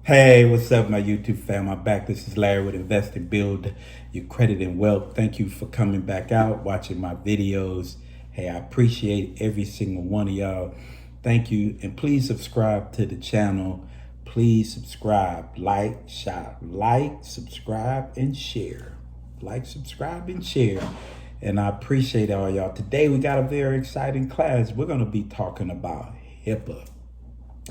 Hey, what's up, my YouTube fam? I'm back. This is Larry with Invest and Build Your Credit and Wealth. Thank you for coming back out, watching my videos. Hey, I appreciate every single one of y'all. Thank you. And please subscribe to the channel. Please subscribe, subscribe, and share. Like, subscribe, and share. And I appreciate all y'all. Today, we got a very exciting class. We're going to be talking about HIPAA,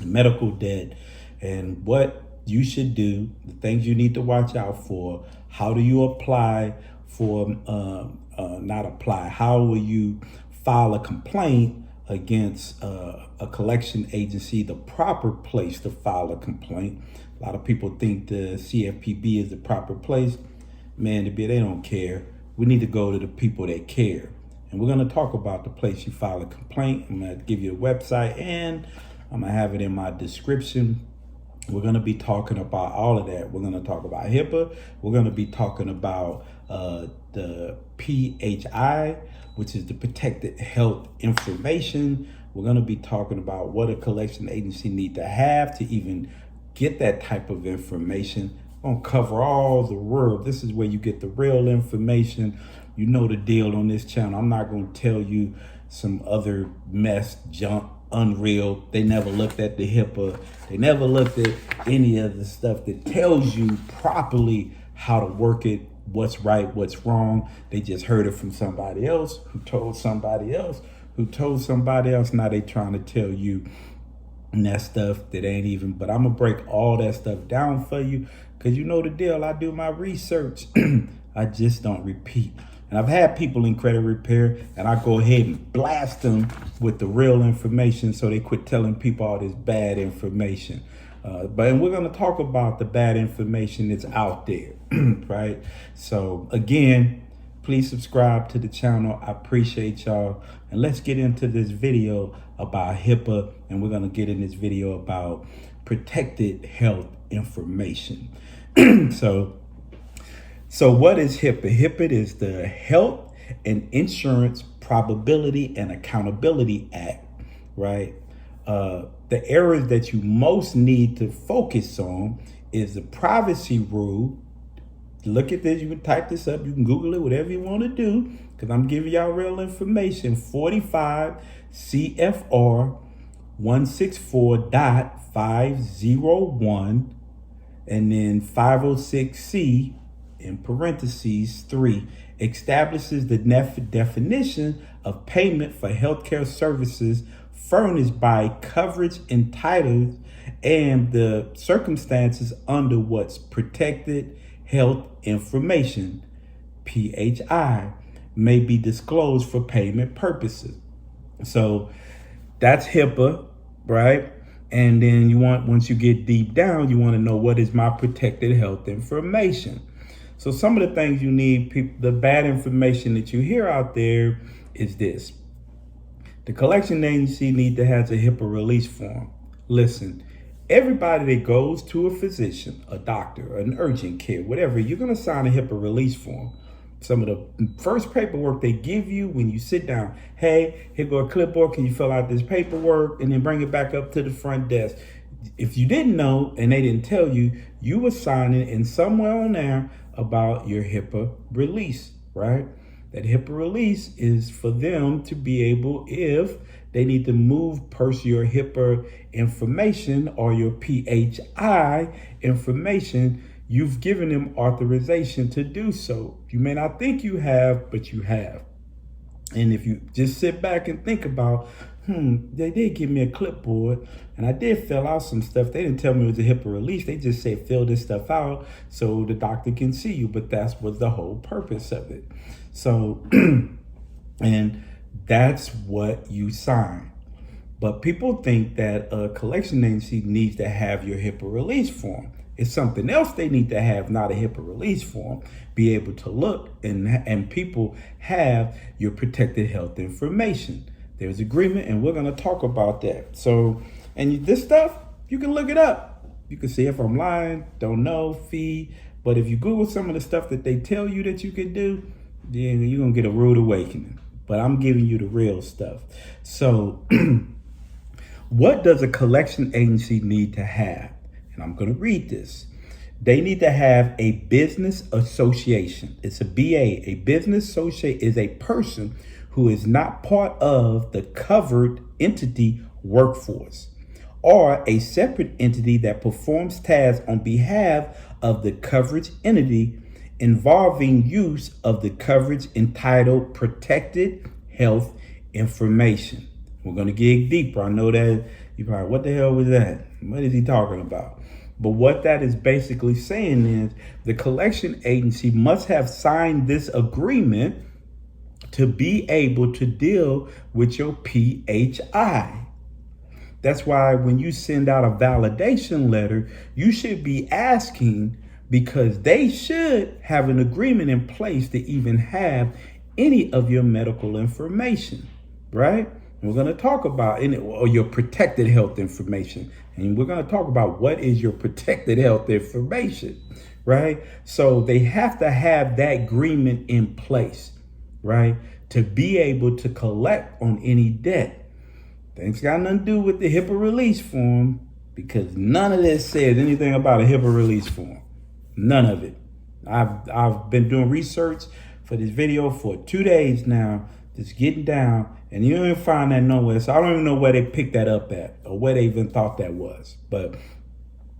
medical debt, and what you should do, the things you need to watch out for. How do you apply for, not apply, how will you file a complaint against a collection agency, the proper place to file a complaint. A lot of people think the CFPB is the proper place. Man, they don't care. We need to go to the people that care. And we're going to talk about the place you file a complaint. I'm going to give you a website, and I'm going to have it in my description. We're going to be talking about all of that. We're going to talk about HIPAA. We're going to be talking about the PHI, which is the Protected Health Information. We're going to be talking about what a collection agency need to have to even get that type of information. I'm going to cover all the world. This is where you get the real information. You know the deal on this channel. I'm not going to tell you some other mess, junk, unreal. They never looked at the HIPAA. They never looked at any of the stuff that tells you properly how to work it, what's right, what's wrong. They just heard it from somebody else who told somebody else who told somebody else. Now they trying to tell you that stuff that ain't even, but I'm gonna break all that stuff down for you, because you know the deal. I do my research. I just don't repeat. And I've had people in credit repair, and I go ahead and blast them with the real information so they quit telling people all this bad information. But we're going to talk about the bad information that's out there, right? So again, please subscribe to the channel. I appreciate y'all. And let's get into this video about HIPAA, and we're going to get in this video about protected health information. So what is HIPAA? HIPAA is the Health and Insurance Probability and Accountability Act, right? The areas that you most need to focus on is the privacy rule. Look at this. You can type this up. You can Google it, whatever you want to do, because I'm giving y'all real information. 45 CFR 164.501, and then 506C in parentheses 3 establishes the definition of payment for healthcare services furnished by coverage entitled and the circumstances under what's protected health information, PHI, may be disclosed for payment purposes. So that's HIPAA, right? And then once you get deep down, you want to know, what is my protected health information? So some of the things you need, the bad information that you hear out there is this. The collection agency need to have a HIPAA release form. Listen, everybody that goes to a physician, a doctor, an urgent care, whatever, you're going to sign a HIPAA release form. Some of the first paperwork they give you when you sit down, hey, here go a clipboard, can you fill out this paperwork, and then bring it back up to the front desk. If you didn't know and they didn't tell you, you were signing in somewhere on there about your HIPAA release, right? That HIPAA release is for them to be able, if they need to move your HIPAA information or your PHI information, you've given them authorization to do so. You may not think you have, but you have. And if you just sit back and think about, they did give me a clipboard and I did fill out some stuff. They didn't tell me it was a HIPAA release. They just said, fill this stuff out so the doctor can see you. But that was the whole purpose of it. So, and that's what you sign. But people think that a collection agency needs to have your HIPAA release form. It's something else they need to have, not a HIPAA release form. Be able to look and people have your protected health information. There's agreement, and we're going to talk about that. So, and this stuff, you can look it up. You can see if I'm lying, don't know, fee. But if you Google some of the stuff that they tell you that you can do, then you're going to get a rude awakening. But I'm giving you the real stuff. So What does a collection agency need to have? And I'm going to read this. They need to have a business association. It's a BA. A business associate is a person who is not part of the covered entity workforce, or a separate entity that performs tasks on behalf of the coverage entity involving use of the coverage entitled protected health information. We're going to dig deeper. I know that you're probably, what the hell was that? What is he talking about? But what that is basically saying is the collection agency must have signed this agreement to be able to deal with your PHI. That's why when you send out a validation letter, you should be asking, because they should have an agreement in place to even have any of your medical information, right? We're going to talk about or your protected health information. And we're going to talk about what is your protected health information, right? So they have to have that agreement in place, right? To be able to collect on any debt. Things got nothing to do with the HIPAA release form, because none of this says anything about a HIPAA release form. None of it. I've been doing research for this video for 2 days now, just getting down, and you don't find that nowhere. So I don't even know where they picked that up at, or where they even thought that was. But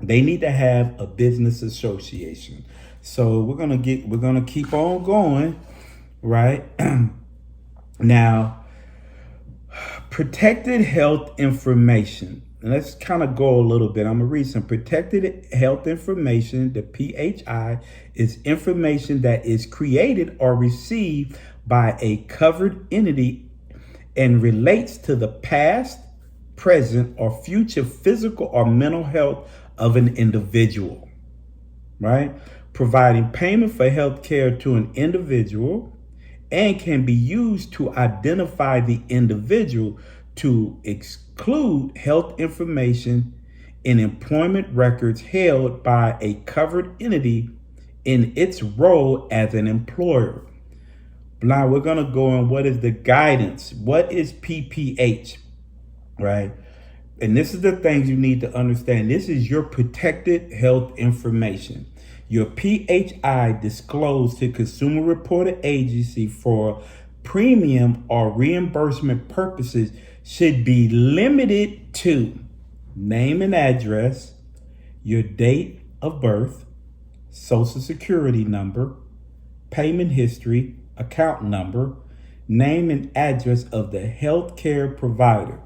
they need to have a business association. So we're gonna keep on going, right? Now, protected health information. And let's kind of go a little bit. I'm going to read some protected health information. The PHI is information that is created or received by a covered entity and relates to the past, present, or future physical or mental health of an individual, right? Providing payment for health care to an individual, and can be used to identify the individual, to exclude health information in employment records held by a covered entity in its role as an employer. Now we're going to go on what is the guidance. What is PPH, right? And this is the things you need to understand. This is your protected health information. Your PHI disclosed to Consumer Reporting Agency for premium or reimbursement purposes should be limited to name and address, your date of birth, social security number, payment history, account number, name and address of the healthcare provider.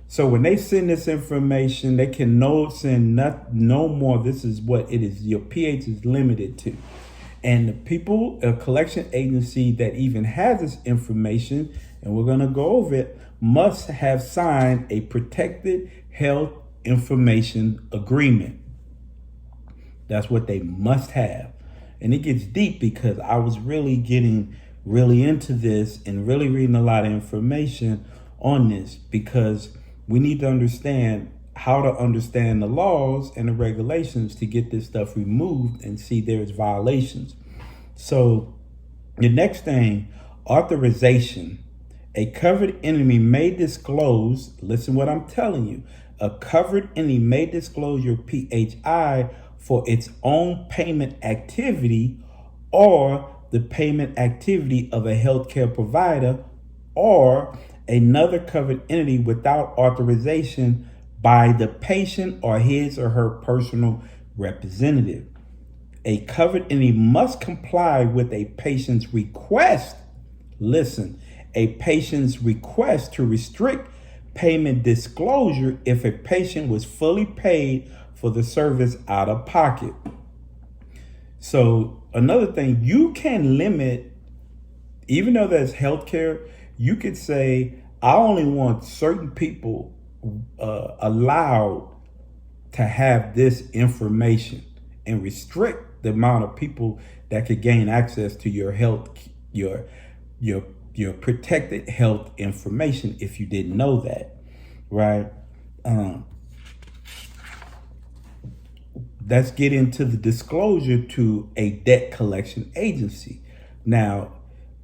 So when they send this information, they can send no more. This is what it is. Your PH is limited to. And the people, a collection agency that even has this information, and we're going to go over it, must have signed a protected health information agreement. That's what they must have. And it gets deep, because I was really getting into this and really reading a lot of information on this, because we need to understand how to understand the laws and the regulations to get this stuff removed and see there's violations. So the next thing, authorization. A covered entity may disclose, listen what I'm telling you, a covered entity may disclose your PHI for its own payment activity or the payment activity of a healthcare provider or another covered entity without authorization by the patient or his or her personal representative. A covered entity must comply with a patient's request. Listen, a patient's request to restrict payment disclosure if a patient was fully paid for the service out of pocket. So another thing, you can limit, even though there's healthcare, you could say, I only want certain people allowed to have this information, and restrict the amount of people that could gain access to your health, your protected health information, if you didn't know that, right? Let's get into the disclosure to a debt collection agency. Now,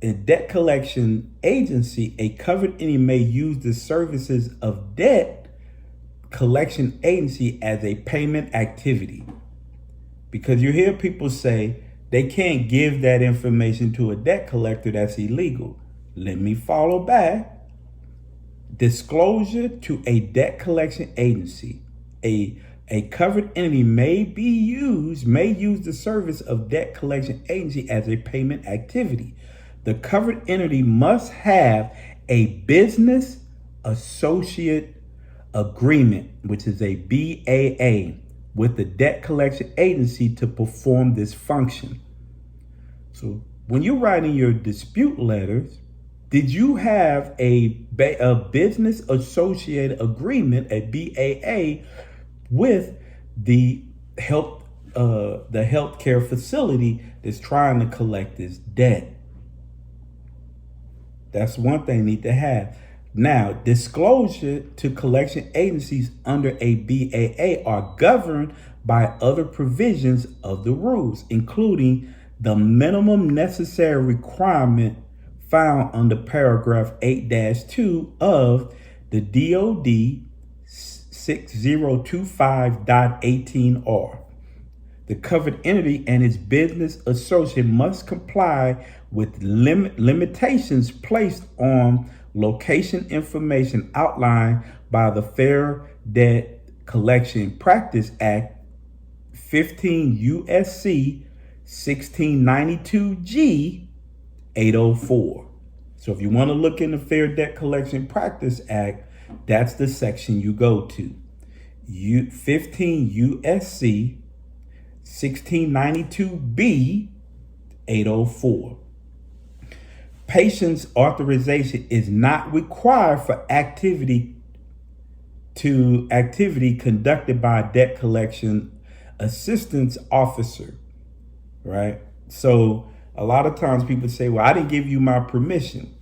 a debt collection agency, a covered entity may use the services of debt collection agency as a payment activity. Because you hear people say they can't give that information to a debt collector, that's illegal. Let me follow back. Disclosure to a debt collection agency. A covered entity may use the service of debt collection agency as a payment activity. The covered entity must have a business associate agreement, which is a BAA, with the debt collection agency to perform this function. So when you're writing your dispute letters, did you have a business associate agreement, a BAA, with the healthcare facility that's trying to collect this debt? That's one thing you need to have. Now, disclosure to collection agencies under a BAA are governed by other provisions of the rules, including the minimum necessary requirement found under paragraph 8-2 of the DOD 6025.18R. The covered entity and its business associate must comply with limitations placed on location information outlined by the Fair Debt Collection Practice Act 15 USC 1692G 804. So if you want to look in the Fair Debt Collection Practice Act, that's the section you go to. 15 USC 1692B 804. Patient's authorization is not required for activity conducted by a debt collection assistance officer, right? So a lot of times people say, well, I didn't give you my permission.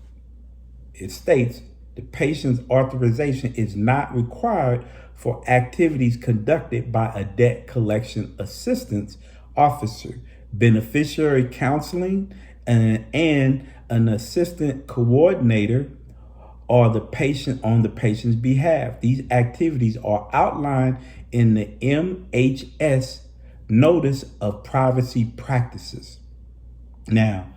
It states the patient's authorization is not required for activities conducted by a debt collection assistance officer, beneficiary counseling, and an assistant coordinator or the patient on the patient's behalf. These activities are outlined in the MHS Notice of Privacy Practices. Now,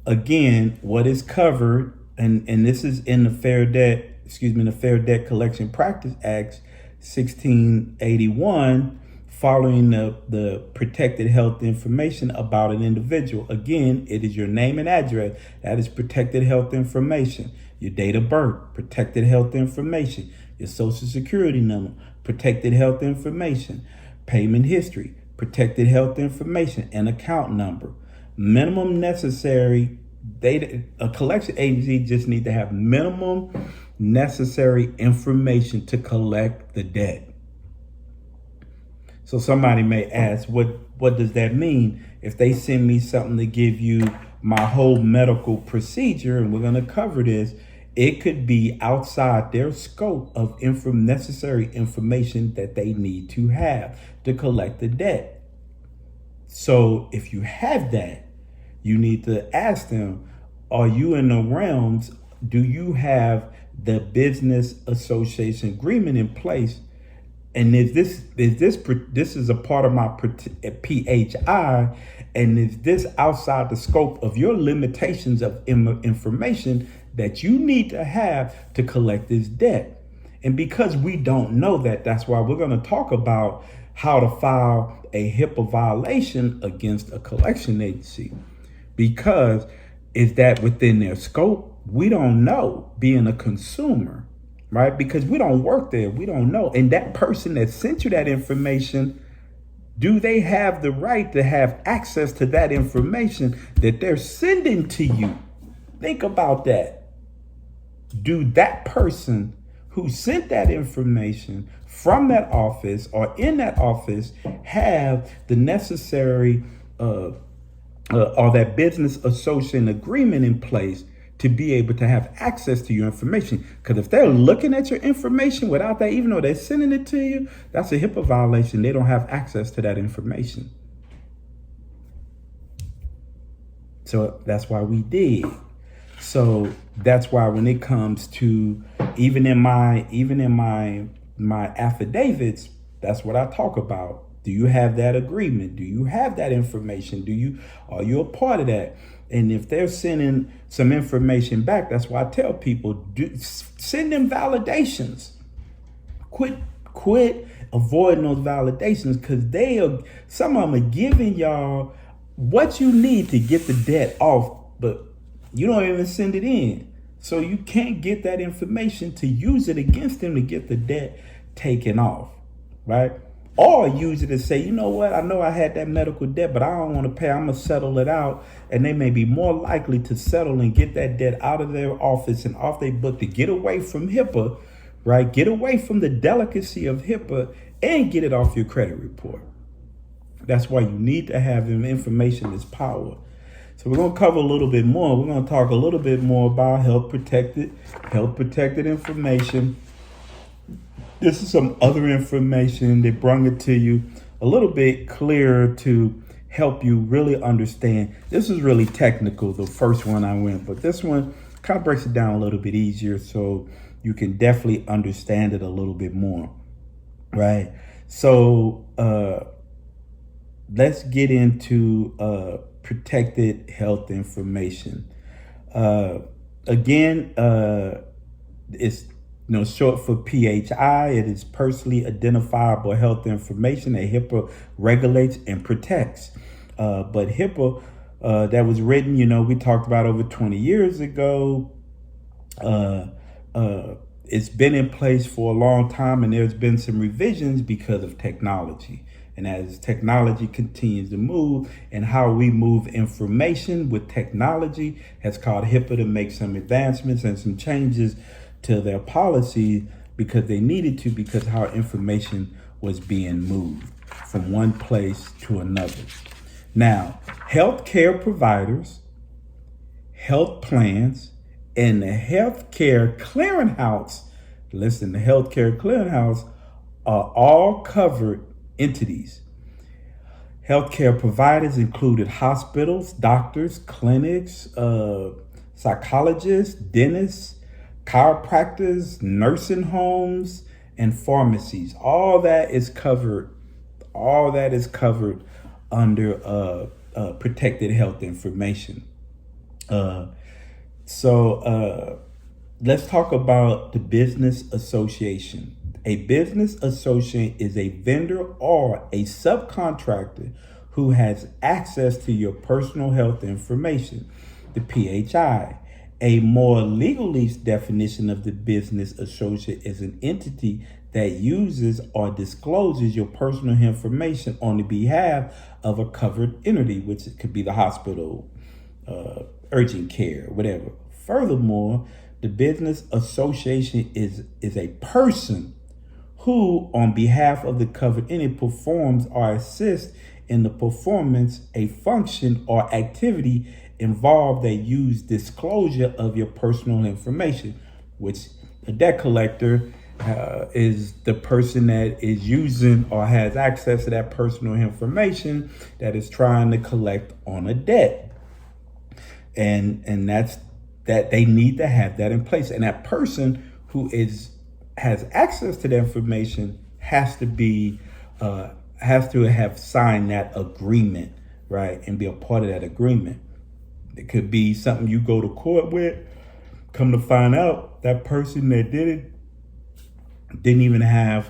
again, what is covered, and this is in the Fair Debt Collection Practice Act 1681, following the protected health information about an individual. Again, it is your name and address. That is protected health information. Your date of birth, protected health information. Your social security number, protected health information. Payment history, protected health information, and account number. Minimum necessary data. A collection agency just need to have minimum necessary information to collect the debt. So somebody may ask, what does that mean? If they send me something to give you my whole medical procedure, and we're going to cover this, it could be outside their scope of necessary information that they need to have to collect the debt. So if you have that, you need to ask them, are you in the realms? Do you have the business association agreement in place? And this is a part of my PHI, and is this outside the scope of your limitations of information that you need to have to collect this debt? And because we don't know that, that's why we're going to talk about how to file a HIPAA violation against a collection agency. Because is that within their scope? We don't know, being a consumer. Right? Because we don't work there. We don't know. And that person that sent you that information, do they have the right to have access to that information that they're sending to you? Think about that. Do that person who sent that information from that office or in that office have the necessary or that business association agreement in place to be able to have access to your information? Because if they're looking at your information without that, even though they're sending it to you, that's a HIPAA violation. They don't have access to that information. So that's why we dig. So that's why when it comes to even in my my affidavits, that's what I talk about. Do you have that agreement? Do you have that information? Are you a part of that? And if they're sending some information back, that's why I tell people, send them validations. Quit avoiding those validations, because some of them are giving y'all what you need to get the debt off, but you don't even send it in. So you can't get that information to use it against them to get the debt taken off, right? Or use it to say, you know what, I know I had that medical debt, but I don't want to pay. I'm going to settle it out. And they may be more likely to settle and get that debt out of their office and off their book to get away from HIPAA, right? Get away from the delicacy of HIPAA and get it off your credit report. That's why you need to have information is power. So we're going to cover a little bit more. We're going to talk a little bit more about health protected information. This is some other information. They bring it to you a little bit clearer to help you really understand. This is really technical, the first one I went, but this one kind of breaks it down a little bit easier so you can definitely understand it a little bit more, right? So let's get into protected health information. Again, it's short for PHI. It is personally identifiable health information that HIPAA regulates and protects. But HIPAA, that was written, we talked about over 20 years ago. It's been in place for a long time, and there's been some revisions because of technology. And as technology continues to move, and how we move information with technology has caused HIPAA to make some advancements and some changes to their policy because they needed to, because how information was being moved from one place to another. Now, healthcare providers, health plans, and the healthcare clearinghouse, listen, the healthcare clearinghouse are all covered entities. Healthcare providers included hospitals, doctors, clinics, psychologists, dentists, chiropractors, nursing homes, and pharmacies. All that is covered under protected health information. So let's talk about the business association. A business associate is a vendor or a subcontractor who has access to your personal health information, the PHI. A more legalese definition of the business associate is an entity that uses or discloses your personal information on the behalf of a covered entity, which could be the hospital, urgent care, whatever. Furthermore, the business association is a person who, on behalf of the covered entity, performs or assists in the performance a function or activity involved that use disclosure of your personal information, which a debt collector is the person that is using or has access to that personal information that is trying to collect on a debt. And that's that they need to have that in place. And that person who has access to the information has to have signed that agreement, right? And be a part of that agreement. It could be something you go to court with. Come to find out, that person that did it didn't even have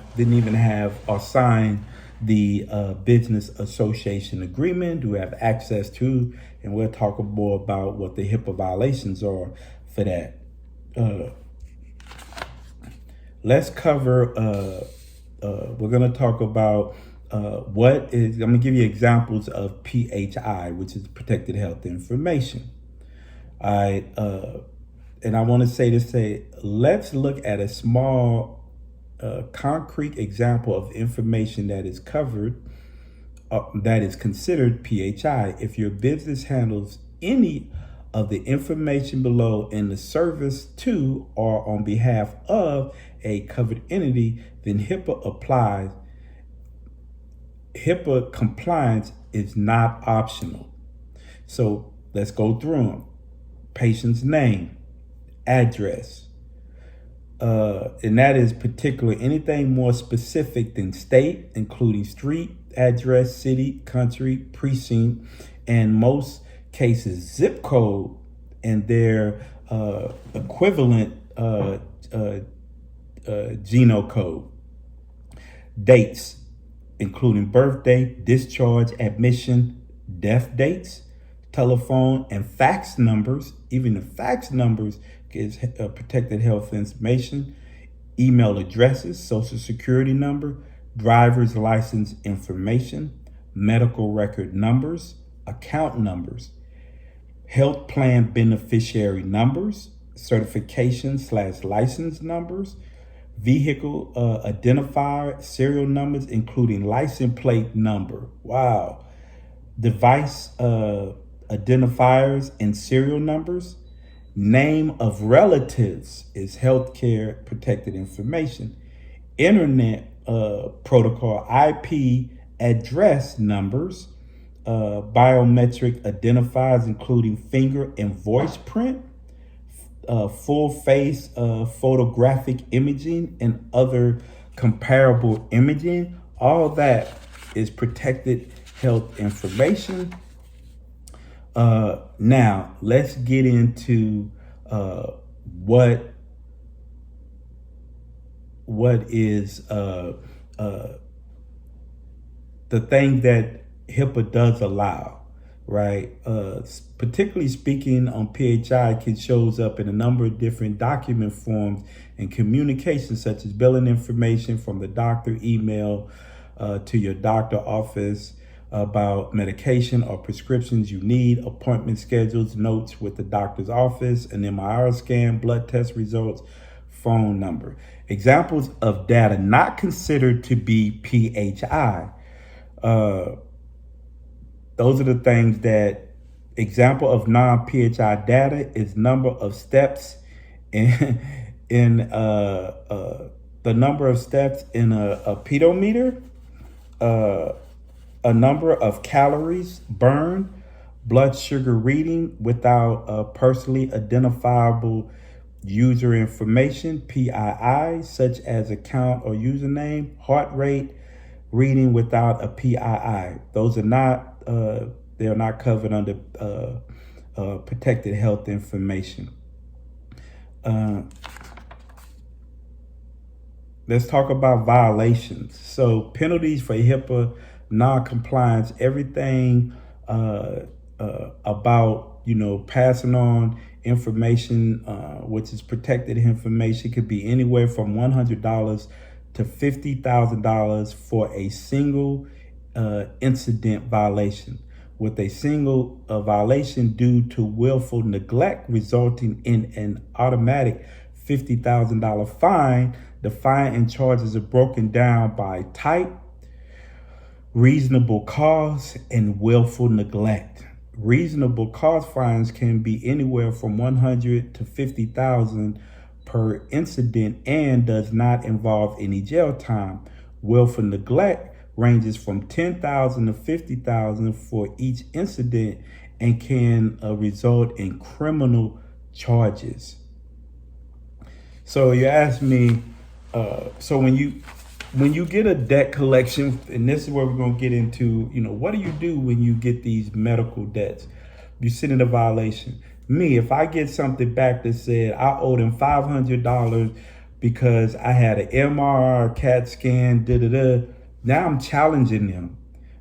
or sign the business association agreement, who have access to, and we'll talk more about what the HIPAA violations are for that. Let's cover, we're going to talk about I'm going to give you examples of PHI, which is protected health information. And I want to say, let's look at a small concrete example of information that is covered, that is considered PHI. If your business handles any of the information below in the service to or on behalf of a covered entity, then HIPAA applies. HIPAA compliance is not optional. So let's go through them. Patient's name, address, and that is particularly anything more specific than state, including street, address, city, country, precinct, and most cases zip code and their equivalent genocode. Dates, including birthday, discharge, admission, death dates, telephone and fax numbers. Even the fax numbers is protected health information. Email addresses, social security number, driver's license information, medical record numbers, account numbers, health plan beneficiary numbers, certification/license numbers, vehicle identifier serial numbers, including license plate number. Wow. Device identifiers and serial numbers. Name of relatives is healthcare protected information. Internet protocol IP address numbers. Biometric identifiers, including finger and voice print. Full face photographic imaging and other comparable imaging. All that is protected health information. Now let's get into what is the thing that HIPAA does allow, right? Particularly speaking on PHI, it shows up in a number of different document forms and communications, such as billing information from the doctor, email to your doctor office about medication or prescriptions you need, appointment schedules, notes with the doctor's office, an MRI scan, blood test results, phone number. Examples of data not considered to be PHI. Those are the things that, example of non-PHI data is number of steps in the number of steps in a pedometer, a number of calories burned, blood sugar reading without personally identifiable user information, PII, such as account or username, heart rate reading without a PII. Those are not they're not covered under protected health information. Let's talk about violations. So penalties for HIPAA non-compliance, everything about, passing on information, which is protected information, could be anywhere from $100 to $50,000 for a single incident violation, with a single violation due to willful neglect resulting in an automatic $50,000 fine. The fine and charges are broken down by type, reasonable cause, and willful neglect. Reasonable cause fines can be anywhere from $100 to $50,000 per incident and does not involve any jail time. Willful neglect ranges from $10,000 to $50,000 for each incident and can result in criminal charges. So you ask me, so when you get a debt collection, and this is where we're going to get into, what do you do when you get these medical debts? You sit in a violation. Me, if I get something back that said I owed them $500 because I had an MRI, CAT scan, now I'm challenging them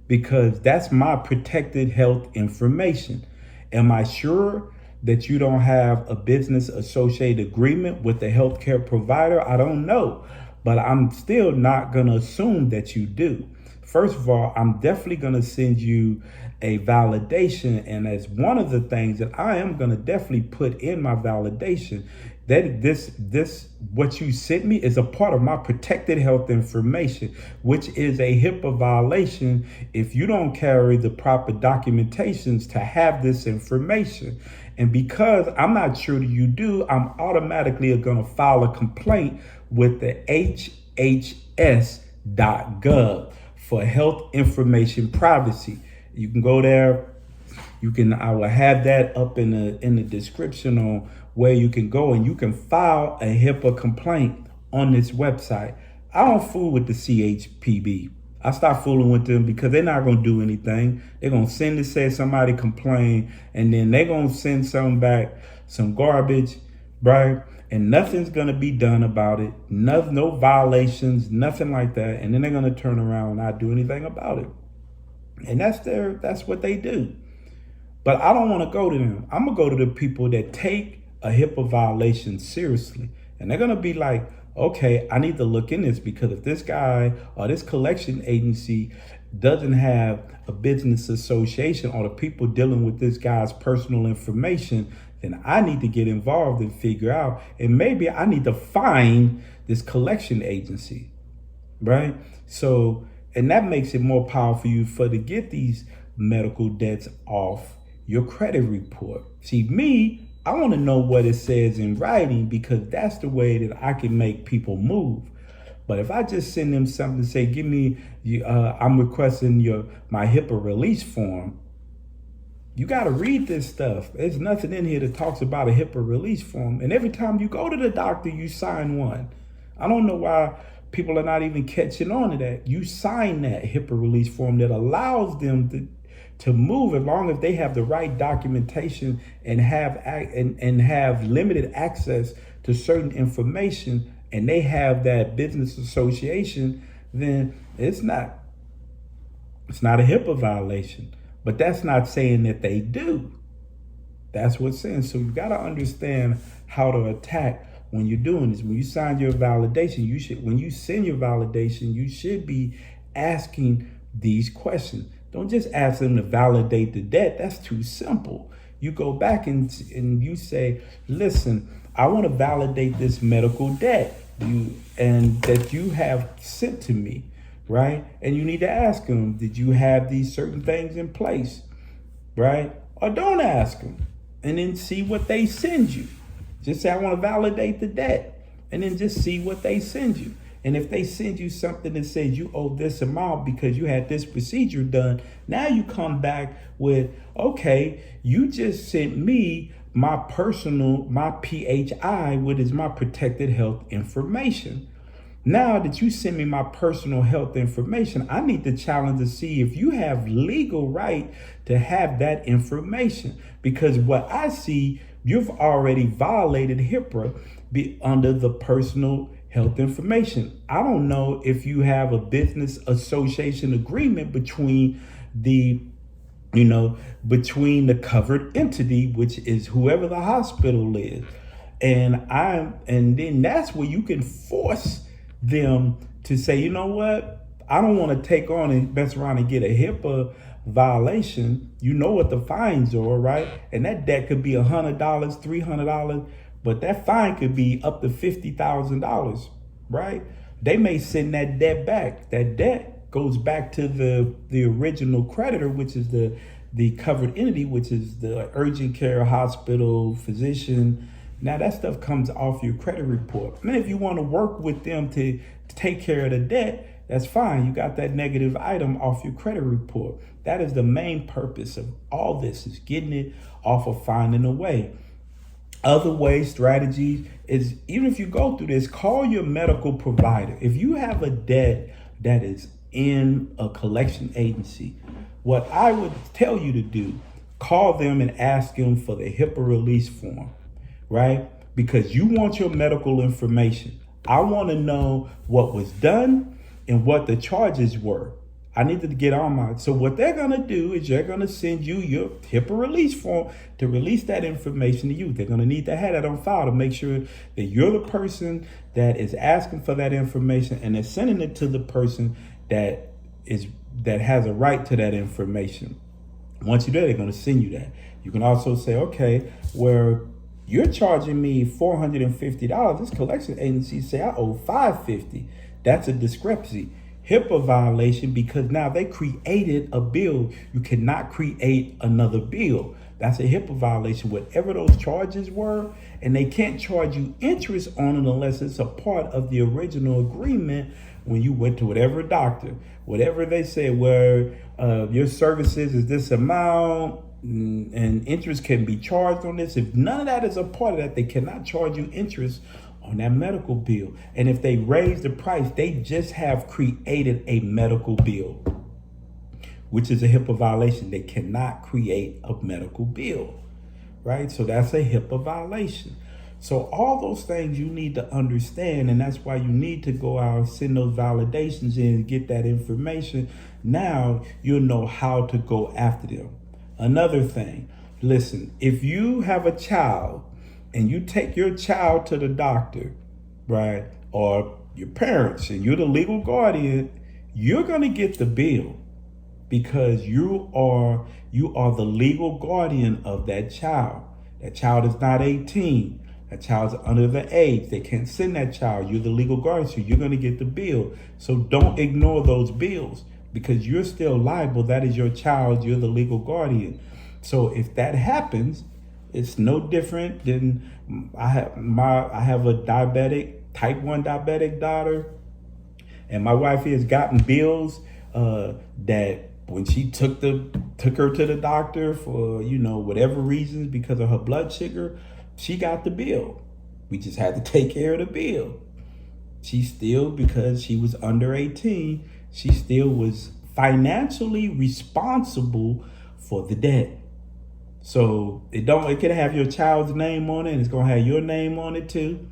because that's my protected health information. Am I sure that you don't have a business associated agreement with the healthcare provider? I don't know, but I'm still not going to assume that you do. First of all, I'm definitely going to send you a validation. And as one of the things that I am going to definitely put in my validation, that this what you sent me is a part of my protected health information, which is a HIPAA violation if you don't carry the proper documentations to have this information. And because I'm not sure that you do, I'm automatically going to file a complaint with the HHS.gov for health information privacy. You can go there, I will have that up in the description on where you can go, and you can file a HIPAA complaint on this website. I don't fool with the CHPB. I start fooling with them because they're not going to do anything. They're going to send to say somebody complained, and then they're going to send something back, some garbage, right? And nothing's going to be done about it. No violations, nothing like that. And then they're going to turn around and not do anything about it. And that's what they do. But I don't want to go to them. I'm going to go to the people that take a HIPAA violation seriously. And they're going to be like, okay, I need to look in this, because if this guy or this collection agency doesn't have a business association, or the people dealing with this guy's personal information, then I need to get involved and figure out, and maybe I need to find this collection agency, right? So, and that makes it more powerful for you to get these medical debts off your credit report. See, me, I want to know what it says in writing, because that's the way that I can make people move. But if I just send them something to say, give me, I'm requesting my HIPAA release form, you got to read this stuff. There's nothing in here that talks about a HIPAA release form. And every time you go to the doctor, you sign one. I don't know why people are not even catching on to that. You sign that HIPAA release form that allows them to move, as long as they have the right documentation and have limited access to certain information, and they have that business association, then it's not a HIPAA violation. But that's not saying that they do. That's what's saying. So you got to understand how to attack when you're doing this. When you sign your validation, when you send your validation, you should be asking these questions. Don't just ask them to validate the debt. That's too simple. You go back and you say, listen, I want to validate this medical debt and that you have sent to me, right? And you need to ask them, did you have these certain things in place, right? Or don't ask them, and then see what they send you. Just say, I want to validate the debt, and then just see what they send you. And if they send you something that says you owe this amount because you had this procedure done, now you come back with, okay, you just sent me my PHI, which is my protected health information. Now that you send me my personal health information, I need to challenge to see if you have legal right to have that information. Because what I see, you've already violated HIPAA under the personal health information. I don't know if you have a business association agreement between the covered entity, which is whoever the hospital is. And then that's where you can force them to say, you know what? I don't want to take on and mess around and get a HIPAA violation. You know what the fines are, right? And that debt could be $100, $300, but that fine could be up to $50,000, right? They may send that debt back. That debt goes back to the original creditor, which is the covered entity, which is the urgent care hospital physician. Now that stuff comes off your credit report. And if you want to work with them to take care of the debt, that's fine. You got that negative item off your credit report. That is the main purpose of all this, is getting it off of finding a way. Other ways, strategies, is even if you go through this, call your medical provider. If you have a debt that is in a collection agency, what I would tell you to do, call them and ask them for the HIPAA release form, right? Because you want your medical information. I want to know what was done and what the charges were. I need to get on my, so what they're going to do is they're going to send you your HIPAA release form to release that information to you. They're going to need to have that on file to make sure that you're the person that is asking for that information, and they're sending it to the person that has a right to that information. Once you're there, they're going to send you that. You can also say, okay, where you're charging me $450, this collection agency say I owe $550. That's a discrepancy. HIPAA violation, because now they created a bill. You cannot create another bill. That's a HIPAA violation, whatever those charges were, and they can't charge you interest on it unless it's a part of the original agreement when you went to whatever doctor, whatever they said, where your services is this amount, and interest can be charged on this. If none of that is a part of that, they cannot charge you interest on that medical bill. And if they raise the price, they just have created a medical bill, which is a HIPAA violation. They cannot create a medical bill, right? So that's a HIPAA violation. So all those things you need to understand, and that's why you need to go out, send those validations in, and get that information. Now you'll know how to go after them. Another thing, listen, if you have a child and you take your child to the doctor, right, or your parents, and you're the legal guardian, you're going to get the bill because you are the legal guardian of that child. That child is not 18. That child's under the age. They can't send that child. You're the legal guardian, so you're going to get the bill. So don't ignore those bills because you're still liable. That is your child. You're the legal guardian. So if that happens, it's no different than I have a diabetic, type 1 diabetic daughter, and my wife has gotten bills that when she took her to the doctor for, whatever reasons because of her blood sugar, she got the bill. We just had to take care of the bill. She still, because she was under 18, she still was financially responsible for the debt. So it can have your child's name on it, and it's gonna have your name on it too,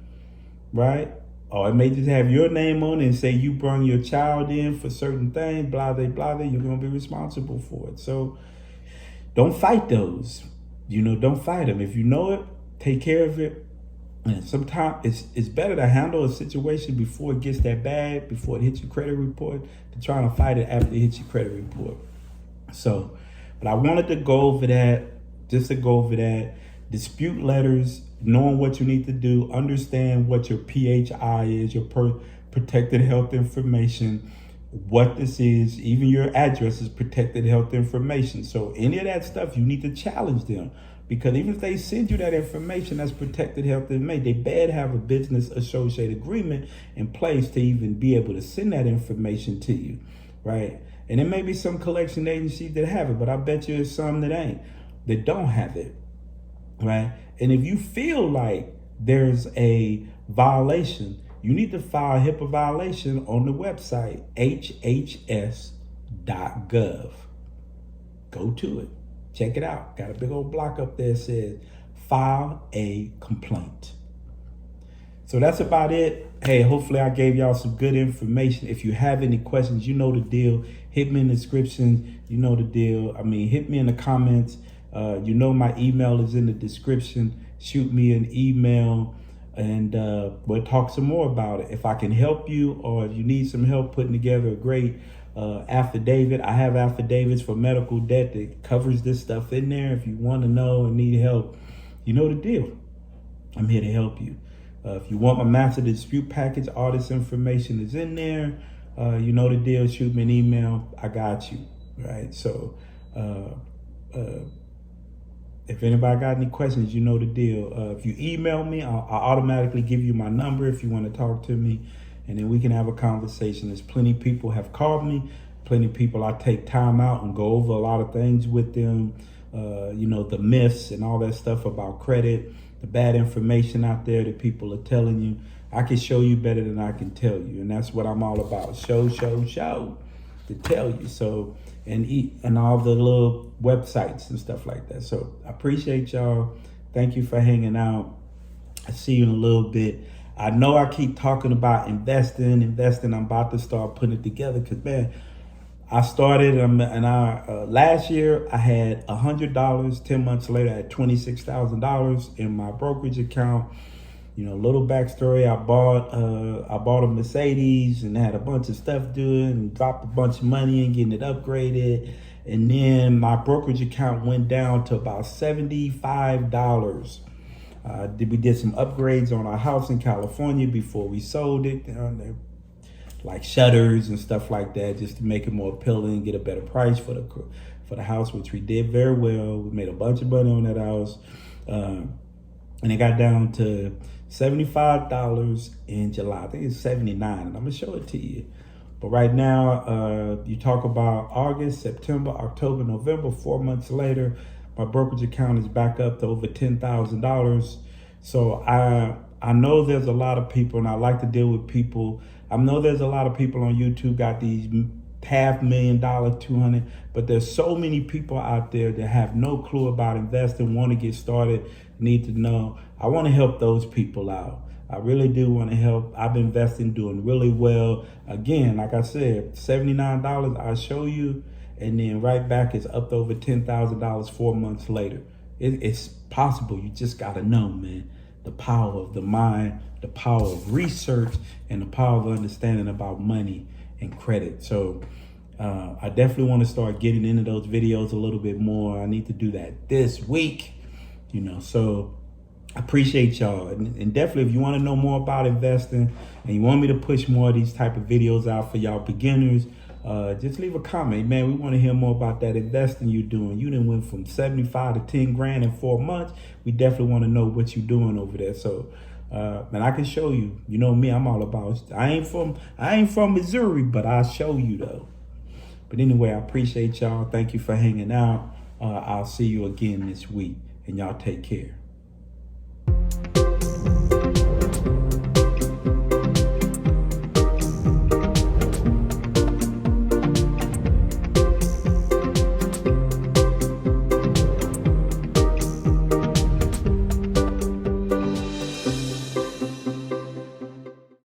right? Or it may just have your name on it and say you brought your child in for certain things, blah, blah, blah, you're gonna be responsible for it. So don't fight those. Don't fight them. If you know it, take care of it. And sometimes it's better to handle a situation before it gets that bad, before it hits your credit report, to try to fight it after it hits your credit report. So, but I wanted to go over that, just to go over that. Dispute letters, knowing what you need to do, understand what your PHI is, your protected health information, what this is, even your address is protected health information. So any of that stuff, you need to challenge them. Because even if they send you that information, that's protected health information, they better have a business associate agreement in place to even be able to send that information to you, right? And there may be some collection agencies that have it, but I bet you there's some that don't have it, right? And if you feel like there's a violation, you need to file a HIPAA violation on the website, hhs.gov. Go to it. Check it out. Got a big old block up there that says, file a complaint. So that's about it. Hey, hopefully I gave y'all some good information. If you have any questions, you know the deal. Hit me in the description. You know the deal. Hit me in the comments. My email is in the description. Shoot me an email and we'll talk some more about it. If I can help you, or if you need some help putting together a great affidavit, I have affidavits for medical debt that covers this stuff in there. If you want to know and need help, you know the deal. I'm here to help you. If you want my master dispute package, all this information is in there. You know the deal. Shoot me an email. I got you. Right. So if anybody got any questions, you know the deal. If you email me, I'll automatically give you my number if you want to talk to me. And then we can have a conversation. There's plenty of people have called me. Plenty of people I take time out and go over a lot of things with them. The myths and all that stuff about credit, the bad information out there that people are telling you. I can show you better than I can tell you. And that's what I'm all about. Show to tell you. So, and all the little websites and stuff like that. So I appreciate y'all. Thank you for hanging out. I see you in a little bit. I know I keep talking about investing. I'm about to start putting it together because, man, I started last year I had $100. 10 months later, I had $26,000 in my brokerage account. Little backstory. I bought a Mercedes and had a bunch of stuff doing and dropped a bunch of money and getting it upgraded. And then my brokerage account went down to about $75. We did some upgrades on our house in California before we sold it, like shutters and stuff like that, just to make it more appealing, get a better price for the house, which we did very well. We made a bunch of money on that house, and it got down to $75 in July. I think it's $79, and I'm gonna show it to you. But right now, you talk about August, September, October, November, 4 months later, my brokerage account is back up to over $10,000. So I know there's a lot of people, and I like to deal with people. I know there's a lot of people on YouTube got these $500,000, 200, but there's so many people out there that have no clue about investing, want to get started, need to know. I want to help those people out. I really do want to help. I've been investing, doing really well. Again, like I said, $79, I show you, and then right back it's up to over $10,000 4 months later. It's possible. You just got to know, man, the power of the mind, the power of research, and the power of understanding about money and credit. So I definitely want to start getting into those videos a little bit more. I need to do that this week, so I appreciate y'all. And definitely, if you want to know more about investing and you want me to push more of these type of videos out for y'all beginners, just leave a comment. Man, we want to hear more about that investing you're doing. You done went from 75 to 10 grand in 4 months. We definitely want to know what you're doing over there. So, and I can show you. You know me, I'm all about. I ain't from Missouri, but I'll show you though. But anyway, I appreciate y'all. Thank you for hanging out. I'll see you again this week, and y'all take care.